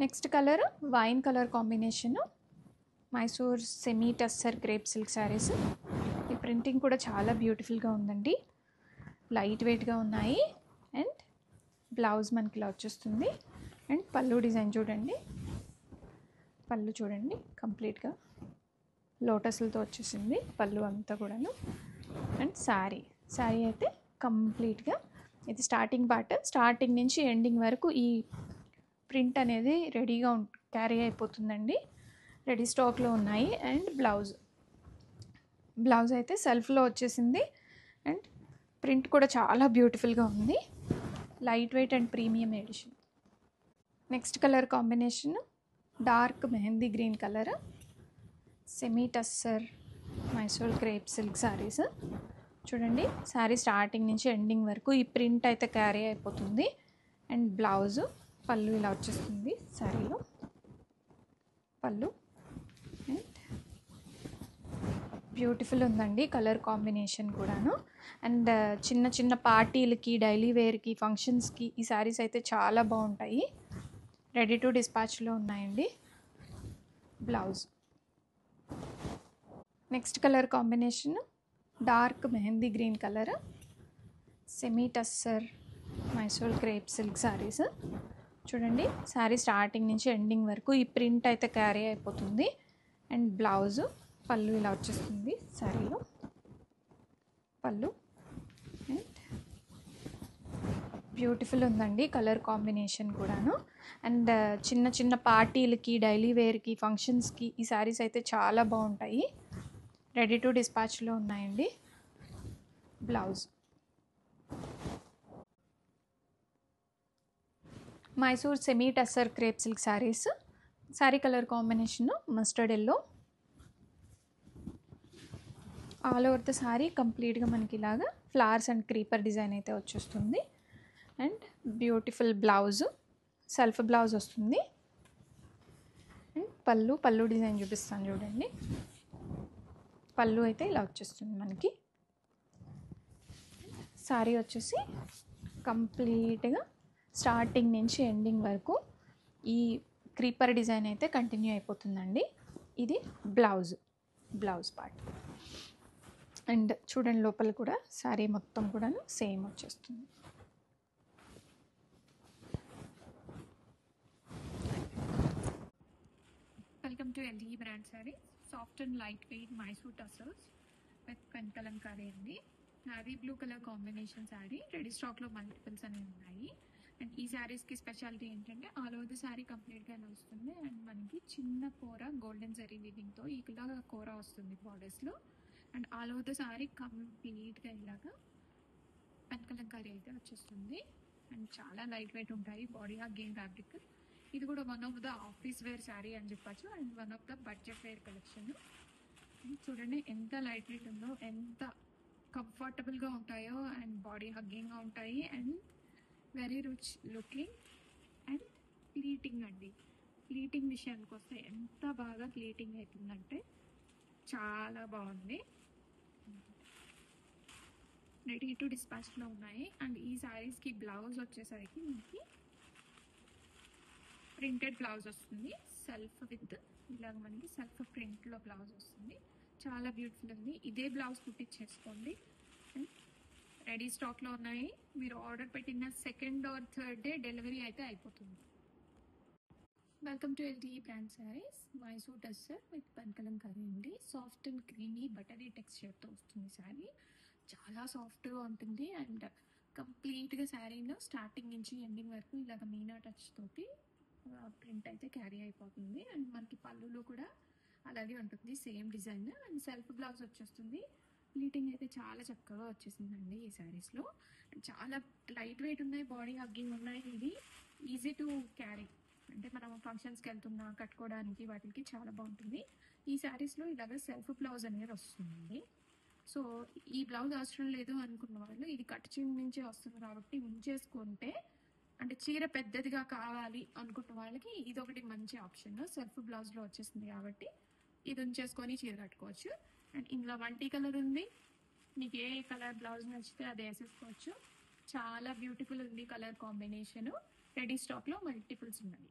Next colour wine colour combination, Mysore semi tussar crepe silk saris. ఈ printing కూడా చాలా బ్యూటిఫుల్గా ఉందండి, లైట్ వెయిట్గా ఉన్నాయి. అండ్ బ్లౌజ్ మనకి ఇలా వచ్చేస్తుంది. అండ్ పళ్ళు డిజైన్ చూడండి, పళ్ళు చూడండి కంప్లీట్గా లోటస్లతో వచ్చేసింది పళ్ళు అంతా కూడాను. అండ్ శారీ అయితే కంప్లీట్గా ఇది స్టార్టింగ్ పార్ట్, స్టార్టింగ్ నుంచి ఎండింగ్ వరకు ఈ ప్రింట్ అనేది రెడీగా క్యారీ అయిపోతుందండి, రెడీ స్టాక్లో ఉన్నాయి. అండ్ బ్లౌజ్ అయితే సెల్ఫ్లో వచ్చేసింది. అండ్ ప్రింట్ కూడా చాలా బ్యూటిఫుల్గా ఉంది, light weight and premium edition. Next colour combination dark mehndi green colour, semi tussar Mysore crepe silk saris. చూడండి శారీ స్టార్టింగ్ నుంచి ఎండింగ్ వరకు ఈ ప్రింట్ అయితే క్యారీ అయిపోతుంది. అండ్ బ్లౌజ్ పళ్ళు ఇలా వచ్చేస్తుంది, శారీలో పళ్ళు. అండ్ బ్యూటిఫుల్ ఉందండి కలర్ కాంబినేషన్ కూడాను. అండ్ చిన్న చిన్న పార్టీలకి, డైలీ వేర్కి, ఫంక్షన్స్కి ఈ శారీస్ అయితే చాలా బాగుంటాయి. రెడీ టు డిస్పాచ్లో ఉన్నాయండి. Blouse next colour combination dark mehndi green colour, semi tussar Mysore crepe silk saris. చూడండి శారీ స్టార్టింగ్ నుంచి ఎండింగ్ వరకు ఈ ప్రింట్ అయితే క్యారీ అయిపోతుంది. అండ్ బ్లౌజ్ పళ్ళు ఇలా వచ్చేస్తుంది, శారీలో పళ్ళు. అండ్ బ్యూటిఫుల్ ఉందండి కలర్ కాంబినేషన్ కూడాను. అండ్ చిన్న చిన్న పార్టీలకి, డైలీ వేర్కి, ఫంక్షన్స్కి ఈ శారీస్ అయితే చాలా బాగుంటాయి. రెడీ టు డిస్పాచ్లో ఉన్నాయండి. Blouse Mysore semi tussar crepe silk saris. Sari colour combination mustard yellow. All over the sari కంప్లీట్గా మనకి ఇలాగా ఫ్లవర్స్ అండ్ క్రీపర్ డిజైన్ అయితే వచ్చేస్తుంది. And beautiful blouse, self blouse వస్తుంది. అండ్ పళ్ళు డిజైన్ చూపిస్తాను చూడండి, పళ్ళు అయితే ఇలా వచ్చేస్తుంది మనకి. శారీ వచ్చేసి కంప్లీట్గా స్టార్టింగ్ నుంచి ఎండింగ్ వరకు ఈ క్రీపర్ డిజైన్ అయితే కంటిన్యూ అయిపోతుందండి. ఇది బ్లౌజ్ పార్ట్. అండ్ చూడండి లోపల కూడా శారీ మొత్తం కూడా సేమ్ వచ్చేస్తుంది. Welcome to LE brand sari. Soft and lightweight Mysore tussar with Kalamkari అండి. Navy blue colour combination sari, ready స్టాక్లో మల్టిపుల్స్ అనేవి ఉన్నాయి. అండ్ ఈ శారీస్కి స్పెషాలిటీ ఏంటంటే ఆల్ ఓవర్ ద శారీ కంప్లీట్గా ఇలా వస్తుంది. అండ్ మనకి చిన్న కూర గోల్డెన్ జరీ వీవింగ్తో ఇలాగా కూర వస్తుంది బార్డర్స్లో. And all over the sari కంప్లీట్గా ఇలాగా కలంకారీ అయితే వచ్చేస్తుంది. అండ్ చాలా లైట్ వెయిట్ ఉంటాయి, బాడీ హగ్గింగ్ ఫ్యాబ్రిక్. ఇది కూడా one of the office wear sari అని చెప్పచ్చు. And one of the budget wear collection. చూడండి ఎంత లైట్ వెయిట్ ఉందో, ఎంత కంఫర్టబుల్గా ఉంటాయో. అండ్ బాడీ హగ్గింగ్గా ఉంటాయి. And very rich looking. And pleating అండి, ప్లీటింగ్ విషయానికి వస్తే ఎంత బాగా ప్లీటింగ్ అవుతుందంటే చాలా బాగుంది. రెడీ టు డిస్పాచ్లో ఉన్నాయి. అండ్ ఈ శారీస్కి బ్లౌజ్ వచ్చేసరికి మనకి ప్రింటెడ్ బ్లౌజ్ వస్తుంది, సెల్ఫ్ విత్ ఇలాగ మనకి సెల్ఫ్ ప్రింట్లో బ్లౌజ్ వస్తుంది. చాలా బ్యూటిఫుల్ ఉంది. ఇదే బ్లౌజ్ కుట్టించేసుకోండి. రెడీ స్టాక్లో ఉన్నాయి. మీరు ఆర్డర్ పెట్టిన second or third day delivery అయితే అయిపోతుంది. Welcome to LE brand saris. Mysore tussar with Kalamkari అండి. సాఫ్ట్ అండ్ క్రీమీ బటరీ టెక్స్చర్తో వస్తుంది శారీ. చాలా సాఫ్ట్గా ఉంటుంది. అండ్ కంప్లీట్గా శారీలో స్టార్టింగ్ నుంచి ఎండింగ్ వరకు ఇలాగ మీనా టచ్ తోటి ప్రింట్ అయితే క్యారీ అయిపోతుంది. అండ్ మనకి పళ్ళులో కూడా అలాగే ఉంటుంది, same design. And self blouse వచ్చేస్తుంది. ప్లీటింగ్ అయితే చాలా చక్కగా వచ్చేసిందండి ఈ శారీస్లో. చాలా లైట్ వెయిట్ ఉన్నాయి, బాడీ హగ్గింగ్ ఉన్నాయి. ఇది ఈజీ టు క్యారీ, అంటే మనం ఫంక్షన్స్కి వెళ్తున్నా కట్టుకోవడానికి వాటికి చాలా బాగుంటుంది. ఈ శారీస్లో ఇలాగ సెల్ఫ్ బ్లౌజ్ అనేది వస్తుందండి. సో ఈ బ్లౌజ్ అవసరం లేదు అనుకున్న వాళ్ళు ఇది కట్ చేంజ్ నుంచే వస్తుంది కాబట్టి ఉంచేసుకుంటే, అంటే చీర పెద్దదిగా కావాలి అనుకున్న వాళ్ళకి ఇది ఒకటి మంచి ఆప్షన్. సెల్ఫ్ బ్లౌజ్లో వచ్చేస్తుంది కాబట్టి ఇది ఉంచేసుకొని చీర కట్టుకోవచ్చు. అండ్ ఇందులో మల్టీ కలర్ ఉంది, మీకు ఏ కలర్ బ్లౌజ్ నచ్చితే అది వేసేసుకోవచ్చు. చాలా బ్యూటిఫుల్ ఉంది కలర్ కాంబినేషన్. రెడీ స్టాక్లో మల్టిపుల్స్ ఉన్నాయి.